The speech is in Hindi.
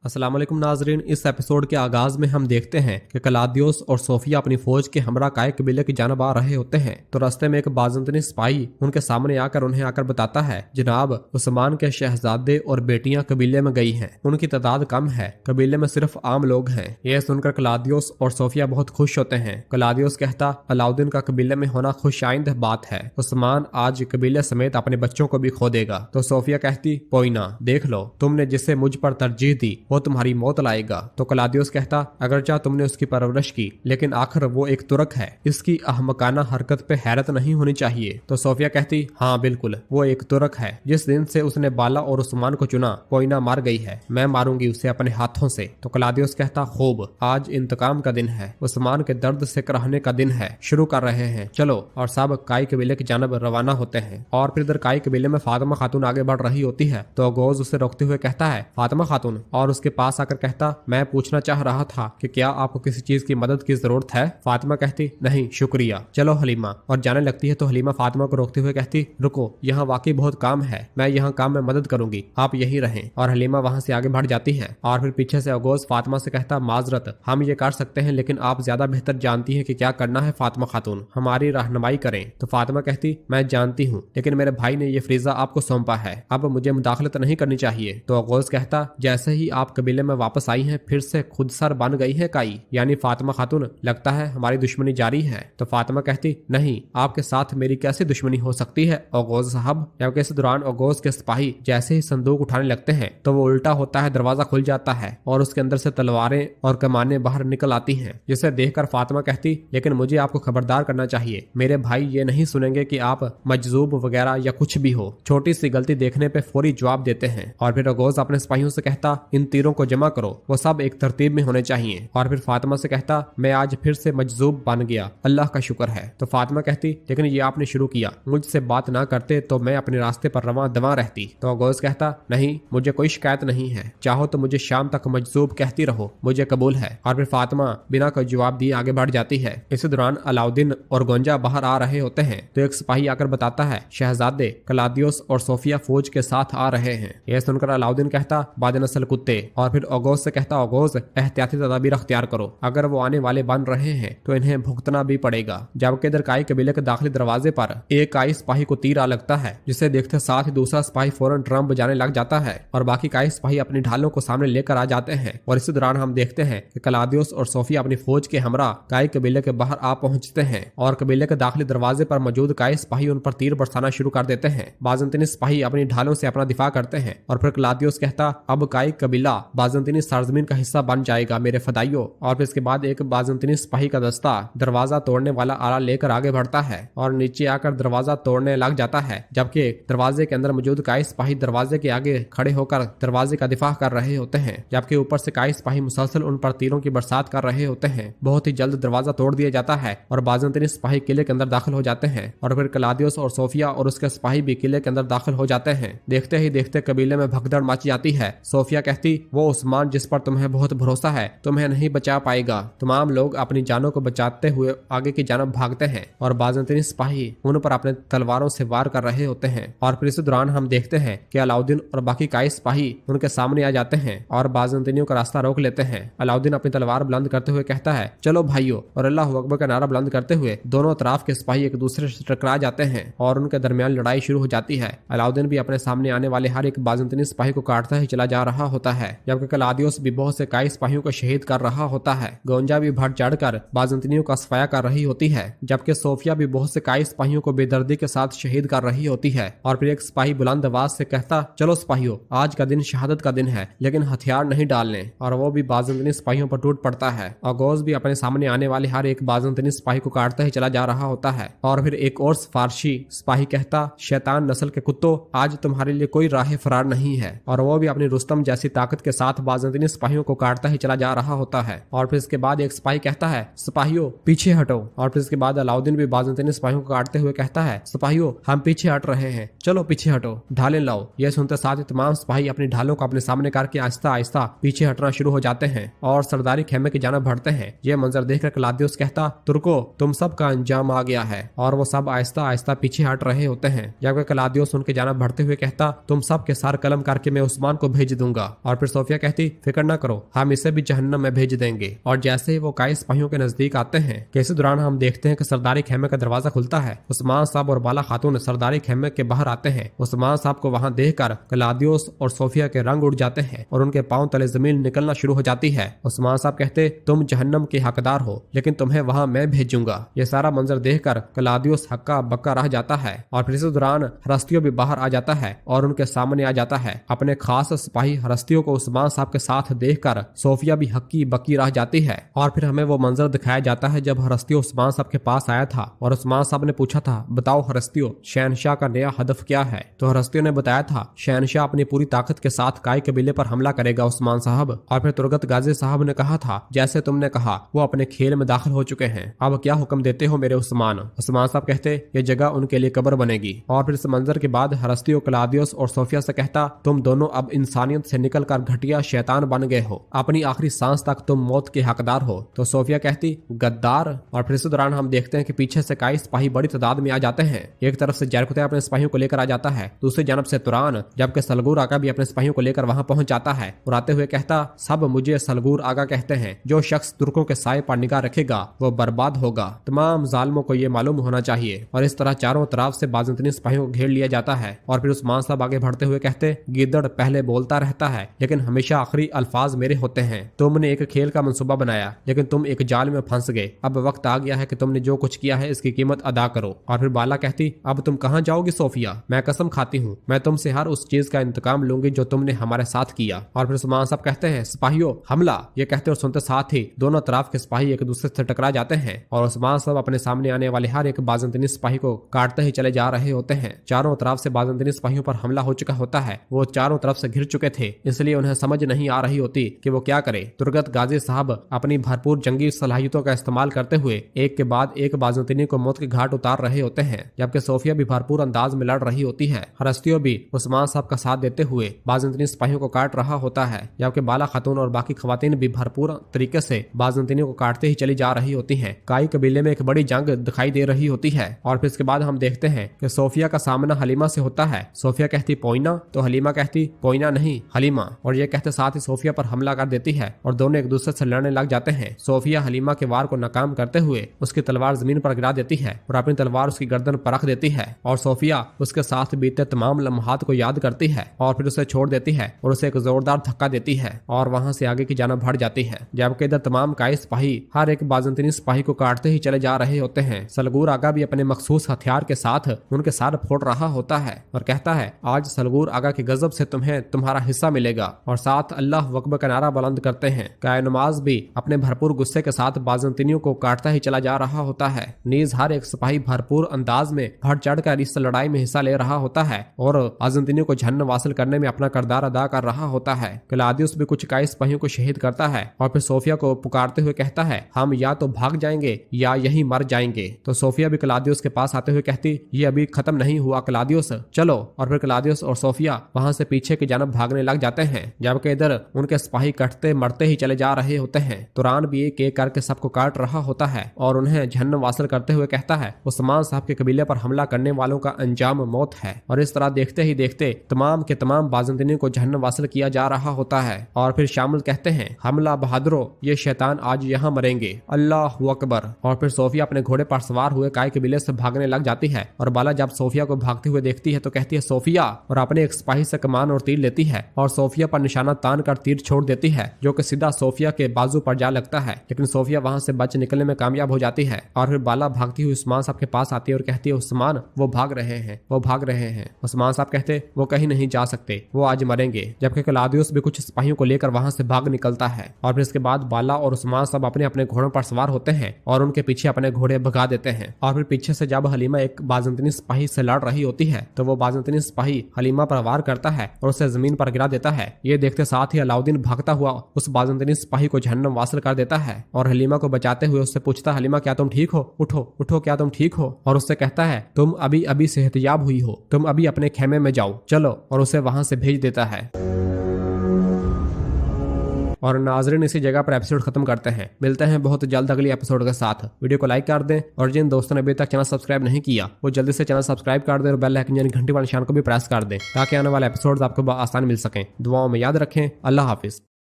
अस्सलाम वालेकुम नाजरीन। इस एपिसोड के आगाज में हम देखते हैं कि कलादियोस और सोफिया अपनी फौज के हमरा काय कबीले की जानब आ रहे होते हैं तो रास्ते में एक बाज़ंतनी सिपाही उनके सामने उन्हें आकर बताता है, जनाब उस्मान के शहजादे और बेटियां कबीले में गई हैं, उनकी तादाद कम है, कबीले में सिर्फ आम लोग हैं। यह सुनकर कलादियोस और सोफिया बहुत खुश होते हैं। कलादियोस कहता, अलाउद्दीन का कबीले में होना खुशाइंद बात है, उस्मान आज कबीले समेत अपने बच्चों को भी खो देगा। तो सोफिया कहती, कोई ना, देख लो, तुमने जिसे मुझ पर तरजीह दी वो तुम्हारी मौत लाएगा। तो कलादियोस कहता, अगरचा तुमने उसकी परवरिश की, लेकिन आखिर वो एक तुर्क है, इसकी अहमकाना हरकत पे हैरत नहीं होनी चाहिए। तो सोफिया कहती, हाँ बिल्कुल, वो एक तुर्क है। जिस दिन से उसने बाला और उस्मान को चुना, कोयना मार गई है, मैं मारूंगी उसे अपने हाथों से। तो कलादियोस कहता, खूब, आज इंतकाम का दिन है, उस्मान के दर्द से कराहने का दिन है, शुरू कर रहे हैं, चलो। और सब काई कबीले की जानब रवाना होते हैं। और फिर इधर काई कबीले में फातिमा खातून आगे बढ़ रही होती है तो अगोज उसे रोकते हुए कहता है, फातिमा खातून, और उसके पास आकर कहता, मैं पूछना चाह रहा था कि क्या आपको किसी चीज की मदद की जरूरत है। फातिमा कहती, नहीं शुक्रिया, चलो हलीमा। और जाने लगती है तो हलीमा फातिमा को रोकते हुए कहती, रुको, यहाँ वाकई बहुत काम है, मैं यहाँ काम में मदद करूंगी, आप यही रहें। और हलीमा वहां से आगे बढ़ जाती है। और फिर पीछे से अगोज फातिमा से कहता, माजरत, हम ये कर सकते हैं लेकिन आप ज्यादा बेहतर जानती है कि क्या करना है, फातिमा खातून हमारी रहनुमाई करें। तो फातिमा कहती, मैं जानती हूँ, लेकिन मेरे भाई ने ये फरीजा आपको सौंपा है, अब मुझे मुदाखलत नहीं करनी चाहिए। तो अगोज कहता, जैसे ही आप कबीले में वापस आई हैं फिर से खुद सर बन गई है काई, यानी फातिमा खातून, लगता है हमारी दुश्मनी जारी है। तो फातिमा कहती, नहीं, आपके साथ मेरी कैसी दुश्मनी हो सकती है ओगोज साहब। जबकि इस दौरान ओगोज के सिपाही जैसे ही संदूक उठाने लगते हैं तो वो उल्टा होता है, दरवाजा खुल जाता है और उसके अंदर से तलवारें और कमानें बाहर निकल आती हैं, जिसे देखकर फातिमा कहती, लेकिन मुझे आपको खबरदार करना चाहिए, मेरे भाई ये नहीं सुनेंगे कि आप मजजूब वगैरह या कुछ भी हो, छोटी सी गलती देखने पे फौरी जवाब देते हैं। और फिर ओगोज अपने सिपाहियों से कहता, इन तीरों को जमा करो, वो सब एक तरतीब में होने चाहिए। और फिर फातिमा से कहता, मैं आज फिर से मजजूब बन गया, अल्लाह का शुक्र है। तो फातिमा कहती, लेकिन ये आपने शुरू किया, मुझसे बात ना करते तो मैं अपने रास्ते पर रवां दवा रहती। तो अगोज कहता, नहीं, मुझे कोई शिकायत नहीं है, चाहो तो मुझे शाम तक मजजूब कहती रहो, मुझे कबूल है। और फिर फातिमा बिना कोई जवाब दिए आगे बढ़ जाती है। इसी दौरान अलाउद्दीन और गोंजा बाहर आ रहे होते हैं तो एक सिपाही आकर बताता है, शहजादे कलादियोस और सोफिया फौज के साथ आ रहे हैं। यह सुनकर अलाउद्दीन कहता, बादनस्ल कुत्ते। और फिर अगोज से कहता, अगोज एहतियाती तदाबीर अख्तियार करो, अगर वो आने वाले बन रहे हैं तो इन्हें भुगतना भी पड़ेगा। जबकि इधर काई कबीले के दाखिली दरवाजे पर एक काई सिपाही को तीर आ लगता है, जिसे देखते साथ ही दूसरा सिपाही फौरन ड्रम बजाने लग जाता है और बाकी काई सिपाही अपनी ढालों को सामने लेकर आ जाते हैं। और इसी दौरान हम देखते हैं कि कलादियोस और सोफिया अपनी फौज के हमरा काई कबीले के बाहर आ पहुंचते हैं और कबीले के दाखिली दरवाजे पर मौजूद काई सिपाही उन पर तीर बरसाना शुरू कर देते हैं। बाज़ंतीनी सिपाही अपनी ढालों से अपना दिफा करते हैं। और फिर कलादियोस कहता, अब काई कबीला बाज़ंतीनी सरजमीन का हिस्सा बन जाएगा मेरे फदाइयों। और फिर इसके बाद एक बाज़ंतीनी सिपाही का दस्ता दरवाजा तोड़ने वाला आला लेकर आगे बढ़ता है और नीचे आकर दरवाजा तोड़ने लग जाता है, जबकि दरवाजे के अंदर मौजूद काई सिपाही दरवाजे के आगे खड़े होकर दरवाजे का दिफा कर रहे होते हैं, जबकि ऊपर से काई सिपाही मुसलसल उन पर तीरों की बरसात कर रहे होते हैं। बहुत ही जल्द दरवाजा तोड़ दिया जाता है और बाज़ंतीनी सिपाही किले के अंदर दाखिल हो जाते हैं। और फिर कलादियोस और सोफिया और उसके सिपाही भी किले के अंदर दाखिल हो जाते हैं। देखते ही देखते कबीले में भगदड़ मच जाती है। सोफिया कहती, वो उस्मान जिस पर तुम्हें बहुत भरोसा है तुम्हें नहीं बचा पाएगा। तमाम लोग अपनी जानों को बचाते हुए आगे की जानब भागते हैं और बाज़ंतीनी सिपाही उन पर अपने तलवारों से वार कर रहे होते हैं। और फिर इस दौरान हम देखते हैं कि अलाउद्दीन और बाकी काई सिपाही उनके सामने आ जाते हैं और बाज़ंतीनियों का रास्ता रोक लेते हैं। अलाउद्दीन अपनी तलवार बुलंद करते हुए कहता है, चलो भाइयों, और अल्लाह अकबर का नारा बुलंद करते हुए दोनों तरफ के सिपाही एक दूसरे से टकरा जाते हैं और उनके दरमियान लड़ाई शुरू हो जाती है। अलाउद्दीन भी अपने सामने आने वाले हर एक बाज़ंतीनी सिपाही को काटता ही चला जा रहा होता है, जबकि कलादियोस भी बहुत से काई सिपाहियों को शहीद कर रहा होता है। गोंजा भी बढ़ चढ़कर बाज़ंतीनियों का सफाया कर रही होती है, जबकि सोफिया भी बहुत से काई सिपाहियों को बेदर्दी के साथ शहीद कर रही होती है। और फिर एक सिपाही बुलंद आवाज से कहता, चलो सिपाहियों, आज का दिन शहादत का दिन है, लेकिन हथियार नहीं डालने। और वो भी बाज़ंतीनी सिपाहियों पर टूट पड़ता है। अगोज भी अपने सामने आने वाले हर एक बाज़ंतीनी सिपाही को काटता ही चला जा रहा होता है। और फिर एक और फारसी सिपाही कहता, शैतान नस्ल के कुत्तों, आज तुम्हारे लिए कोई राह फरार नहीं है। और वो भी अपनी रुस्तम जैसी ताकत के साथ बाज़ंतीनी सिपाहियों को काटता ही चला जा रहा होता है। और फिर इसके बाद एक सिपाही कहता है, सिपाहियों पीछे हटो। और फिर इसके बाद अलाउद्दीन भी बाज़ंतीनी सिपाहियों को काटते हुए कहता है, सिपाहियों हम पीछे हट रहे हैं, चलो पीछे हटो, ढालें लाओ। यह सुनते साथ ही तमाम सिपाही अपनी ढालों को अपने सामने करके आहिस्ता आहिस्ता पीछे हटना शुरू हो जाते हैं और सरदारी खेमे की जानब बढ़ते हैं। यह मंजर देखकर कलादियोस कहता, तुर्को, तुम सब का अंजाम आ गया है। और वो सब आहिस्ता आहिस्ता पीछे हट रहे होते हैं, जबकि कलादियोस उनके जानब बढ़ते हुए कहता, तुम सब के सार कलम करके मैं उस्मान को भेज दूंगा। और फिर सोफिया कहती फिक्र न करो, हम इसे भी जहन्नम में भेज देंगे। और जैसे ही वो काई सिपाहियों के नजदीक आते हैं कि इसी दौरान हम देखते हैं कि सरदारी खेमे का दरवाजा खुलता है। उस्मान साहब और बाला खातून सरदारी खेमे के बाहर आते हैं। उस्मान साहब को वहां देखकर क्लाउदियस और सोफिया के रंग उड़ जाते हैं और उनके पांव तले जमीन निकलना शुरू हो जाती है। उस्मान साहब कहते तुम जहन्नम के हकदार हो, लेकिन तुम्हें वहां मैं भेजूंगा। ये सारा मंजर देखकर क्लाउदियस हक्का बक्का रह जाता है और फिर इसी दौरान हरस्तियों भी बाहर आ जाता है और उनके सामने आ जाता है। अपने खास सिपाही हरस्तियों को उस्मान साहब के साथ देखकर सोफिया भी हक्की बक्की रह जाती है। और फिर हमें वो मंजर दिखाया जाता है जब हरस्तियों उस्मान साहब के पास आया था और उस्मान साहब ने पूछा था बताओ हरस्तियों, शहनशाह का नया हदफ क्या है। तो हरस्तियों ने बताया था शहनशाह अपनी पूरी ताकत के साथ काई कबीले पर हमला करेगा उस्मान साहब। और फिर तुरगत गाजी साहब ने कहा था जैसे तुमने कहा वो अपने खेल में दाखिल हो चुके हैं, अब क्या हुक्म देते हो मेरे उस्मान। उस्मान साहब कहते ये जगह उनके लिए कब्र बनेगी। और फिर इस मंजर के बाद हरस्तियों क्लाउदियस और सोफिया से कहता तुम दोनों अब इंसानियत से निकलकर घटिया शैतान बन गए हो, अपनी आखिरी सांस तक तुम मौत के हकदार हो। तो सोफिया कहती गद्दार। और फिर इस दौरान हम देखते हैं कि पीछे से काई सिपाही बड़ी तादाद में आ जाते हैं। एक तरफ से जरकुते अपने सिपाहियों को लेकर आ जाता है, दूसरी जानब से तुरान, जबकि सलगूर आगा भी अपने सिपाहियों को लेकर वहां पहुंच जाता है और आते हुए कहता सब मुझे सलगूर आगा कहते हैं, जो शख्स तुर्कों के साए पर निगाह रखेगा वो बर्बाद होगा। तमाम जालिमों को ये मालूम होना चाहिए। और इस तरह चारों तरफ से बाज़ंतीनी सिपाहियों को घेर लिया जाता है। और फिर उस्मान साहब आगे बढ़ते हुए कहते गिद्दड़ पहले बोलता रहता है लेकिन हमेशा आखिरी अल्फाज मेरे होते हैं। तुमने एक खेल का मंसूबा बनाया लेकिन तुम एक जाल में फंस गए। अब वक्त आ गया है कि तुमने जो कुछ किया है इसकी कीमत अदा करो। और फिर बाला कहती अब तुम कहाँ जाओगी सोफिया, मैं कसम खाती हूँ मैं तुमसे हर उस चीज का इंतकाम लूंगी जो तुमने हमारे साथ किया। और फिर उस्मान साहब कहते हैं सिपाहियों हमला। ये कहते और सुनते साथ ही दोनों तरफ के सिपाही एक दूसरे से टकरा जाते हैं और उस्मान साहब अपने सामने आने वाले हर एक बाज़ंतीनी सिपाही को काटते ही चले जा रहे होते हैं। चारों तरफ से बाज़ंतीनी सिपाहियों पर हमला हो चुका होता है। वो चारों तरफ से घिर चुके थे, इसलिए उन्हें समझ नहीं आ रही होती कि वो क्या करे। तुरगत गाजी साहब अपनी भरपूर जंगी सलाहियतों का इस्तेमाल करते हुए एक के बाद एक बाज़ंतीनी को मौत के घाट उतार रहे होते हैं, जबकि सोफिया भी भरपूर अंदाज में लड़ रही होती है। हरस्तियों भी उस्मान साहब का साथ देते हुए बाज़ंतीनी सिपाहियों को काट रहा होता है, जबकि बाला खातून और बाकी खवातीन भी भरपूर तरीके से बाज़ंतीनियों को काटते ही चली जा रही होती हैं। काई कबीले में एक बड़ी जंग दिखाई दे रही होती है। और फिर इसके बाद हम देखते हैं कि सोफिया का सामना हलीमा से होता है। सोफिया कहती पोइना, तो हलीमा कहती पोइना नहीं हलीमा। और ये कहते साथ ही सोफिया पर हमला कर देती है और दोनों एक दूसरे से लड़ने लग जाते हैं। सोफिया हलीमा के वार को नाकाम करते हुए उसकी तलवार जमीन पर गिरा देती है और अपनी तलवार उसकी गर्दन पर रख देती है। और सोफिया उसके साथ बीते तमाम लम्हात को याद करती है और फिर उसे छोड़ देती है और उसे एक जोरदार धक्का देती है और वहां से आगे की जानब बढ़ जाती है। जबकि इधर तमाम काई सिपाही हर एक बाज़ंतीनी सिपाही को काटते ही चले जा रहे होते हैं। सलगूर आगा भी अपने मखसूस हथियार के साथ उनके साथ फोड़ रहा होता है और कहता है आज सलगूर आगा के गजब से तुम्हें तुम्हारा हिस्सा मिलेगा। और साथ अल्लाह अकबर का नारा बुलंद करते हैं। कायनुमाज भी अपने भरपूर गुस्से के साथ बाज़ंतीनियों को काटता ही चला जा रहा होता है। नीज हर एक सिपाही भरपूर अंदाज में बढ़ चढ़ कर इस लड़ाई में हिस्सा ले रहा होता है और बाज़ंतीनियों को जहन्नम वासिल करने में अपना किरदार अदा कर रहा होता है। क्लाउदियस भी कुछ काई सिपाहियों को शहीद करता है और फिर सोफिया को पुकारते हुए कहता है हम या तो भाग जाएंगे या यहीं मर जाएंगे। तो सोफिया भी क्लाउदियस के पास आते हुए कहती ये अभी खत्म नहीं हुआ क्लाउदियस, चलो। और फिर क्लाउदियस और सोफिया वहां से पीछे की जानब भागने लग जाते हैं, जबकि इधर उनके सिपाही कटते मरते ही चले जा रहे होते हैं। तुरान भी एक एक करके सबको काट रहा होता है और उन्हें जहन्नम वासिल करते हुए कहता है उस्मान साहब के कबीले पर हमला करने वालों का अंजाम मौत है। और इस तरह देखते ही देखते तमाम के तमाम बाज़ंतीनियों को जहन्नम वासिल किया जा रहा होता है। और फिर शामिल कहते हैं हमला बहादुरो, ये शैतान आज यहाँ मरेंगे, अल्लाह अकबर। और फिर सोफिया अपने घोड़े पर सवार हुए काई कबीले से भागने लग जाती है और बाला जब सोफिया को भागते हुए देखती है तो कहती है सोफिया, और अपने एक सिपाही से कमान और तीर लेती है और सोफिया पर निशाना तान कर तीर छोड़ देती है, जो कि सीधा सोफिया के बाजू पर जा लगता है। लेकिन सोफिया वहां से बच निकलने में कामयाब हो जाती है। और फिर बाला भागती हुई उस्मान साहब के पास आती है और कहती है उस्मान वो भाग रहे हैं, वो भाग रहे हैं। उस्मान साहब कहते वो कहीं नहीं जा सकते, वो आज मरेंगे। जबकि क्लाउदियस भी कुछ सिपाहियों को लेकर वहां से भाग निकलता है। और फिर इसके बाद बाला और उस्मान साहब अपने अपने घोड़ों पर सवार होते हैं और उनके पीछे अपने घोड़े भगा देते हैं। और फिर पीछे से जब हलीमा एक बाज़ंतीनी सिपाही से लड़ रही होती है तो वो बाज़ंतीनी सिपाही हलीमा पर वार करता है और उसे जमीन पर गिरा देता है। ये देखते साथ ही अलाउद्दीन भागता हुआ उस बाज़ंतीनी सिपाही को जहन्नम वासिल कर देता है और हलीमा को बचाते हुए उससे पूछता है हलीमा क्या तुम ठीक हो, उठो उठो, क्या तुम ठीक हो। और उससे कहता है तुम अभी अभी सेहतयाब हुई हो, तुम अभी अपने खेमे में जाओ, चलो। और उसे वहां से भेज देता है। और नाजरीन इसी जगह पर एपिसोड खत्म करते हैं। मिलते हैं बहुत जल्द अगली एपिसोड के साथ। वीडियो को लाइक कर दें और जिन दोस्तों ने अभी तक चैनल सब्सक्राइब नहीं किया वो जल्दी से चैनल सब्सक्राइब कर दें और बेल आइकन यानी घंटी वाले निशान को भी प्रेस कर दें ताकि आने वाले एपिसोड आपको आसान मिल सकें। दुआओं में याद रखें। अल्लाह हाफिज।